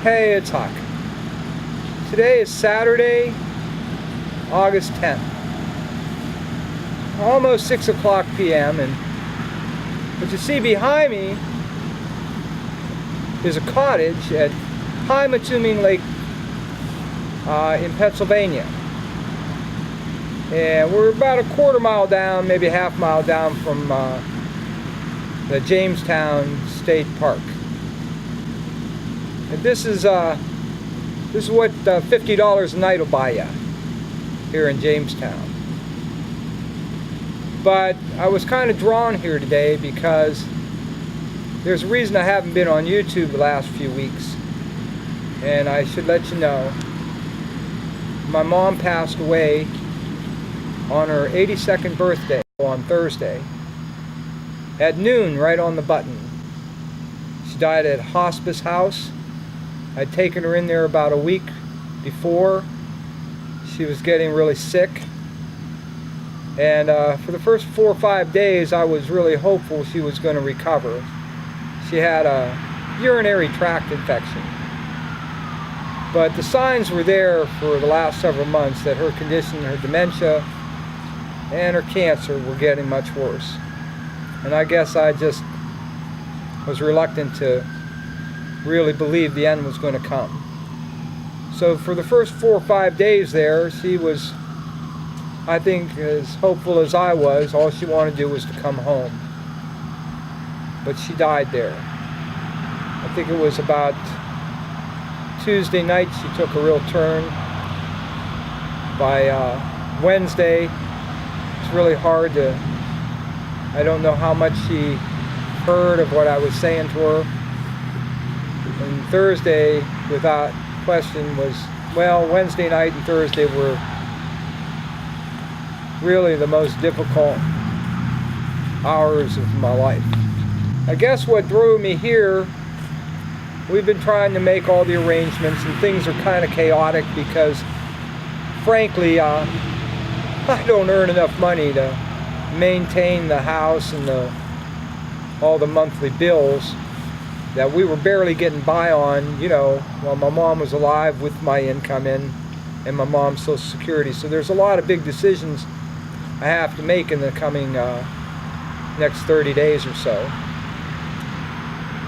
Hey, it's Huck. Today is Saturday, August 10th. Almost 6 o'clock p.m. and what you see behind me is a cottage at High Matuming Lake in Pennsylvania. And we're about a quarter mile down, maybe a half mile down from the Jamestown State Park. And this is what $50 a night will buy you here in Jamestown. But I was kind of drawn here today because there's a reason I haven't been on YouTube the last few weeks. And I should let you know, my mom passed away on her 82nd birthday on Thursday at noon, right on the button. She died at hospice house. I'd taken her in there about a week before. She was getting really sick. And for the first 4 or 5 days, I was really hopeful she was going to recover. She had a urinary tract infection. But the signs were there for the last several months that her condition, her dementia, and her cancer were getting much worse. And I guess I just was reluctant to really believe the end was going to come. So for the first 4 or 5 days there, she was, I think, as hopeful as I was. All she wanted to do was to come home. But she died there. I think it was about Tuesday night she took a real turn. By Wednesday, it's really hard to, I don't know how much she heard of what I was saying to her. And Thursday, without question, was, well, Wednesday night and Thursday were really the most difficult hours of my life. I guess what drew me here, we've been trying to make all the arrangements and things are kind of chaotic because, frankly, I don't earn enough money to maintain the house and all the monthly bills that we were barely getting by on, you know, while my mom was alive with my income in and my mom's Social Security. So there's a lot of big decisions I have to make in the coming next 30 days or so.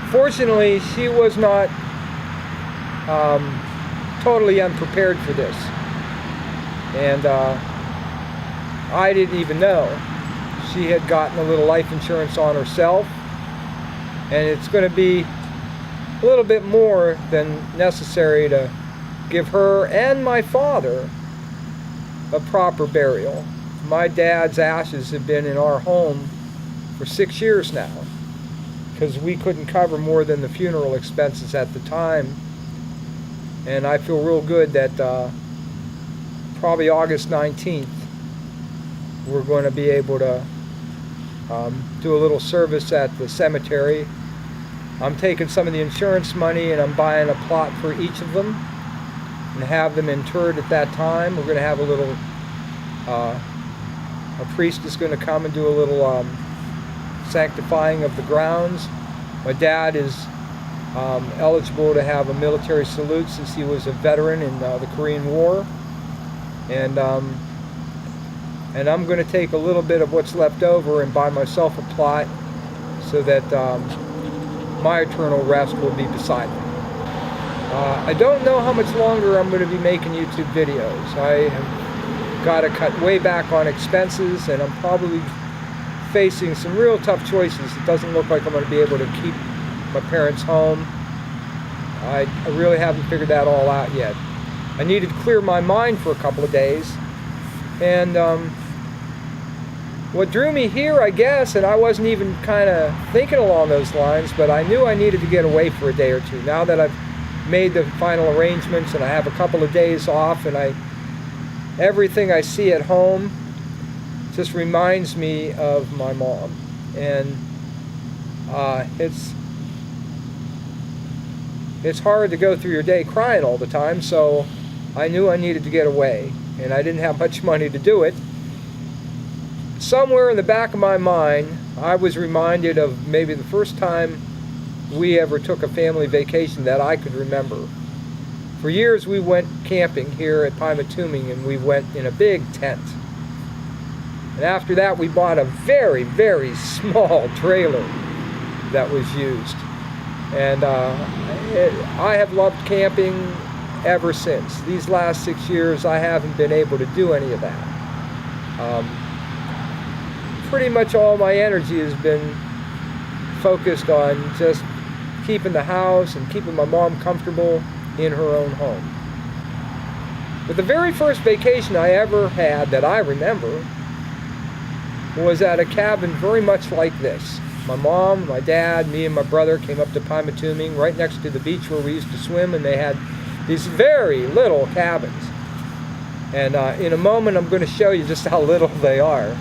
Fortunately, she was not totally unprepared for this. And I didn't even know. She had gotten a little life insurance on herself, and it's going to be a little bit more than necessary to give her and my father a proper burial. My dad's ashes have been in our home for 6 years now because we couldn't cover more than the funeral expenses at the time. And I feel real good that probably August 19th we're going to be able to do a little service at the cemetery. I'm taking some of the insurance money and I'm buying a plot for each of them and have them interred at that time. We're going to have a little, a priest is going to come and do a little sanctifying of the grounds. My dad is eligible to have a military salute since he was a veteran in the Korean War. And I'm going to take a little bit of what's left over and buy myself a plot so that my eternal rest will be beside me. I don't know how much longer I'm going to be making YouTube videos. I have got to cut way back on expenses, and I'm probably facing some real tough choices. It doesn't look like I'm going to be able to keep my parents home. I really haven't figured that all out yet. I needed to clear my mind for a couple of days, and what drew me here, I guess, and I wasn't even kind of thinking along those lines, but I knew I needed to get away for a day or two. Now that I've made the final arrangements and I have a couple of days off, and everything I see at home just reminds me of my mom. And it's hard to go through your day crying all the time, so I knew I needed to get away, and I didn't have much money to do it. Somewhere in the back of my mind, I was reminded of maybe the first time we ever took a family vacation that I could remember. For years we went camping here at Pymatuming, and we went in a big tent. And after that we bought a very, very small trailer that was used. And I have loved camping ever since. These last 6 years I haven't been able to do any of that. Pretty much all my energy has been focused on just keeping the house and keeping my mom comfortable in her own home. But the very first vacation I ever had that I remember was at a cabin very much like this. My mom, my dad, me and my brother came up to Pymatuming right next to the beach where we used to swim, and they had these very little cabins. And in a moment I'm going to show you just how little they are.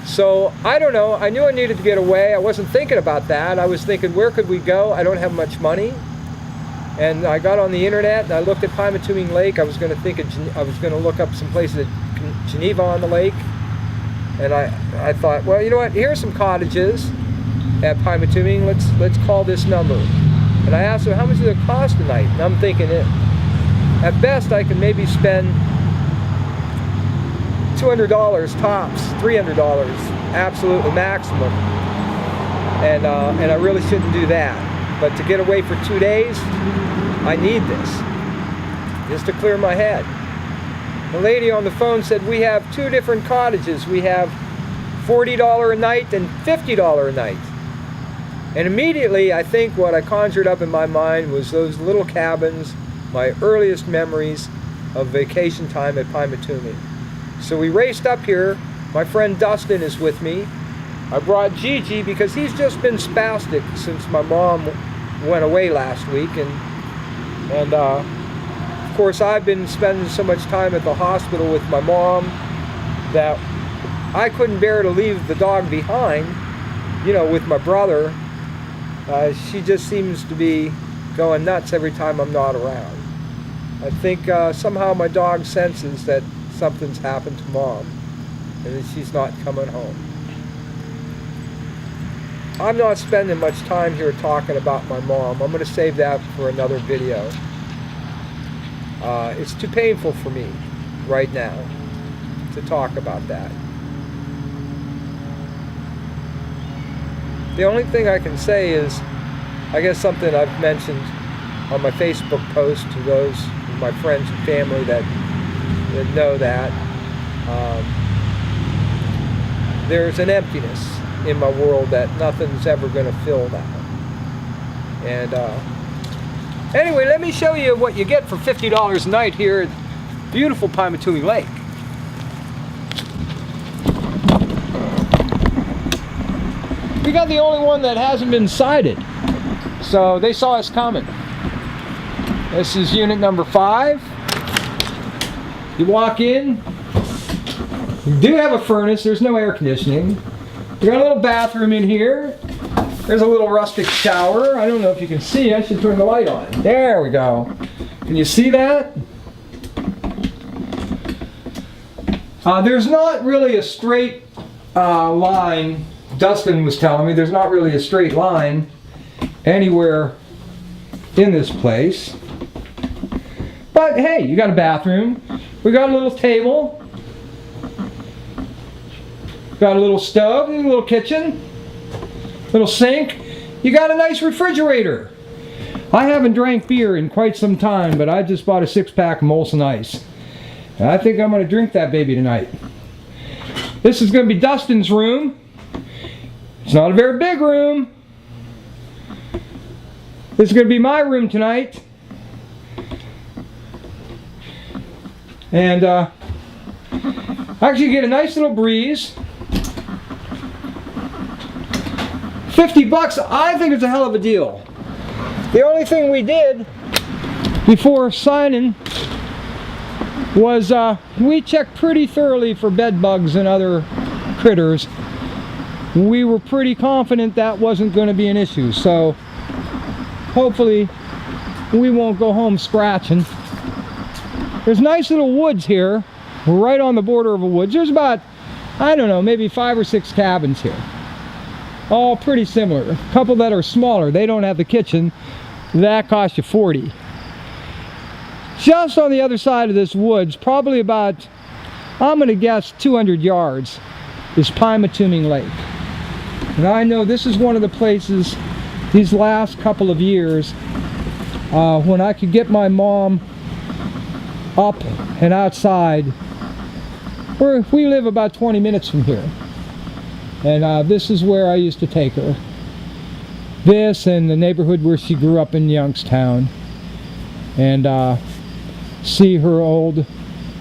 So I don't know, I knew I needed to get away. I wasn't thinking about that. I was thinking, where could we go? I don't have much money. And I got on the internet and I looked at Pymatuming Lake. I was going to look up some places at Geneva on the lake. And I thought, well, you know what? Here's some cottages at Pymatuming. Let's call this number. And I asked them, how much does it cost a night? And I'm thinking, at best I can maybe spend $200 tops, $300 absolutely maximum. And I really shouldn't do that. But to get away for 2 days, I need this, just to clear my head. The lady on the phone said, we have two different cottages. We have $40 a night and $50 a night. And immediately, I think what I conjured up in my mind was those little cabins, my earliest memories of vacation time at Pymatuming. So we raced up here. My friend Dustin is with me. I brought Gigi because he's just been spastic since my mom went away last week, and of course I've been spending so much time at the hospital with my mom that I couldn't bear to leave the dog behind, you know, with my brother. She just seems to be going nuts every time I'm not around. I think somehow my dog senses that something's happened to Mom and that she's not coming home. I'm not spending much time here talking about my mom. I'm going to save that for another video. It's too painful for me right now to talk about that. The only thing I can say is, I guess something I've mentioned on my Facebook post to those of my friends and family that know that there's an emptiness in my world that nothing's ever going to fill that. And anyway, let me show you what you get for $50 a night here at beautiful Pymatuming Lake. We got the only one that hasn't been sighted, so they saw us coming. This is unit number 5. You walk in. You do have a furnace. There's no air conditioning. You got a little bathroom in here. There's a little rustic shower. I don't know if you can see. I should turn the light on. There we go. Can you see that? There's not really a straight line. Dustin was telling me there's not really a straight line anywhere in this place. But hey, you got a bathroom. We got a little table. Got a little stove, a little kitchen, little sink. You got a nice refrigerator. I haven't drank beer in quite some time, but I just bought a 6-pack of Molson Ice. And I think I'm going to drink that baby tonight. This is going to be Dustin's room. It's not a very big room. This is going to be my room tonight. And actually get a nice little breeze. $50, I think it's a hell of a deal. The only thing we did before signing was we checked pretty thoroughly for bed bugs and other critters. We were pretty confident that wasn't going to be an issue, so hopefully we won't go home scratching. There's nice little woods here. We're right on the border of a woods. There's about, I don't know, maybe 5 or 6 cabins here. All pretty similar. A couple that are smaller. They don't have the kitchen. That costs you $40. just on the other side of this woods, probably about, I'm going to guess 200 yards, is Pymatuming Lake. And I know this is one of the places these last couple of years when I could get my mom up and outside. We live about 20 minutes from here. And this is where I used to take her. This and the neighborhood where she grew up in Youngstown. And see her old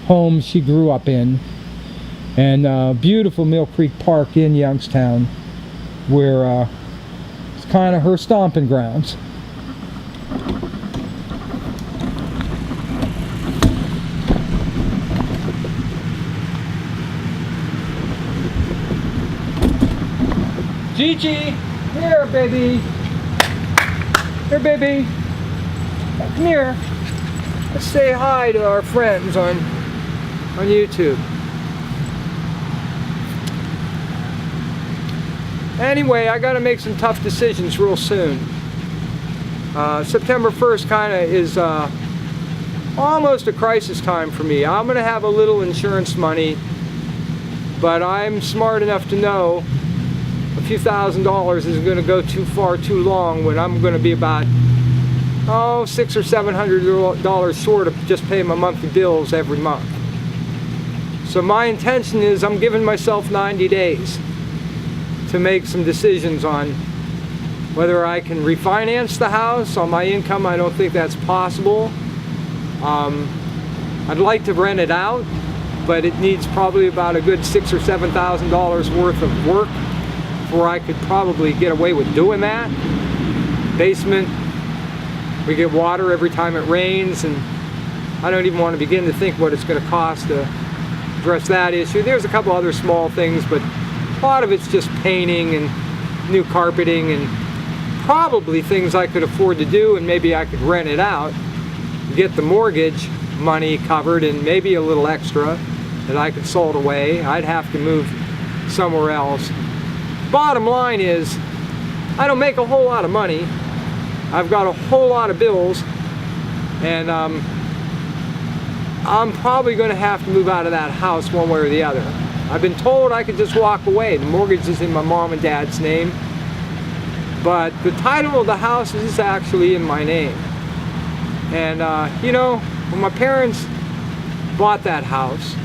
home she grew up in. And beautiful Mill Creek Park in Youngstown, where it's kind of her stomping grounds. Gigi, here, baby. Here, baby. Come here. Let's say hi to our friends on YouTube. Anyway, I got to make some tough decisions real soon. September 1st kind of is almost a crisis time for me. I'm going to have a little insurance money, but I'm smart enough to know a few $1,000s isn't going to go too far too long when I'm going to be about $600 or $700 short of just paying my monthly bills every month. So my intention is I'm giving myself 90 days to make some decisions on whether I can refinance the house on my income. I don't think that's possible. I'd like to rent it out, but it needs probably about a good $6,000 or $7,000 worth of work before I could probably get away with doing that. Basement, we get water every time it rains, and I don't even want to begin to think what it's going to cost to address that issue. There's a couple other small things, but a lot of it's just painting and new carpeting and probably things I could afford to do, and maybe I could rent it out, get the mortgage money covered and maybe a little extra that I could sold away. I'd have to move somewhere else. Bottom line is, I don't make a whole lot of money. I've got a whole lot of bills, and I'm probably going to have to move out of that house one way or the other. I've been told I could just walk away. The mortgage is in my mom and dad's name, but the title of the house is actually in my name. And you know, when my parents bought that house,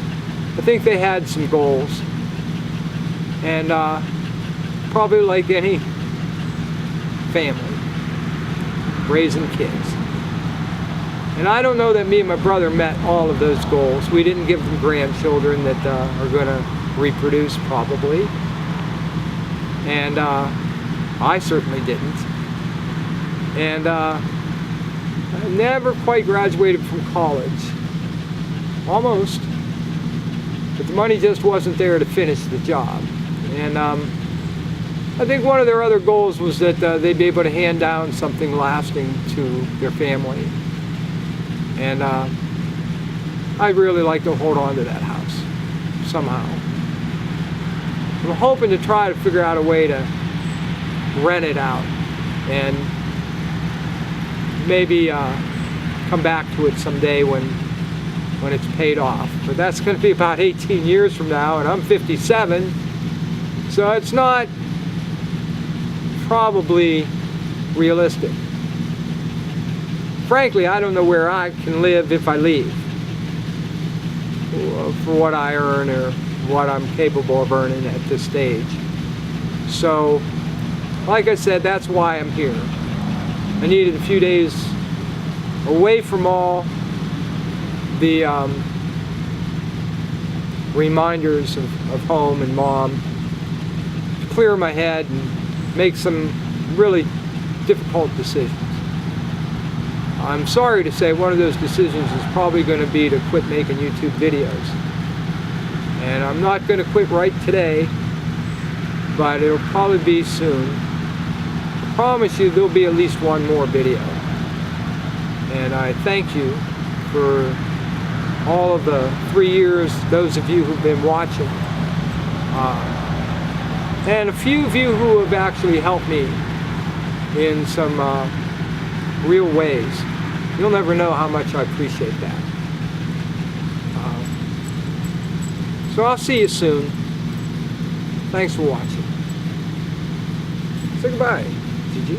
I think they had some goals, and probably like any family, raising kids. And I don't know that me and my brother met all of those goals. We didn't give them grandchildren that are going to reproduce, probably. And I certainly didn't. And I never quite graduated from college. Almost. But the money just wasn't there to finish the job. And I think one of their other goals was that they'd be able to hand down something lasting to their family. And I'd really like to hold on to that house somehow. I'm hoping to try to figure out a way to rent it out and maybe come back to it someday when it's paid off. But that's going to be about 18 years from now, and I'm 57, so it's not probably realistic. Frankly, I don't know where I can live if I leave for what I earn or what I'm capable of earning at this stage. So, like I said, that's why I'm here. I needed a few days away from all the reminders of home and mom, to clear my head and make some really difficult decisions. I'm sorry to say one of those decisions is probably going to be to quit making YouTube videos. And I'm not going to quit right today, but it'll probably be soon. I promise you there'll be at least one more video. And I thank you for all of the 3 years, those of you who've been watching. And a few of you who have actually helped me in some real ways. You'll never know how much I appreciate that. So I'll see you soon. Thanks for watching. Say goodbye, Gigi.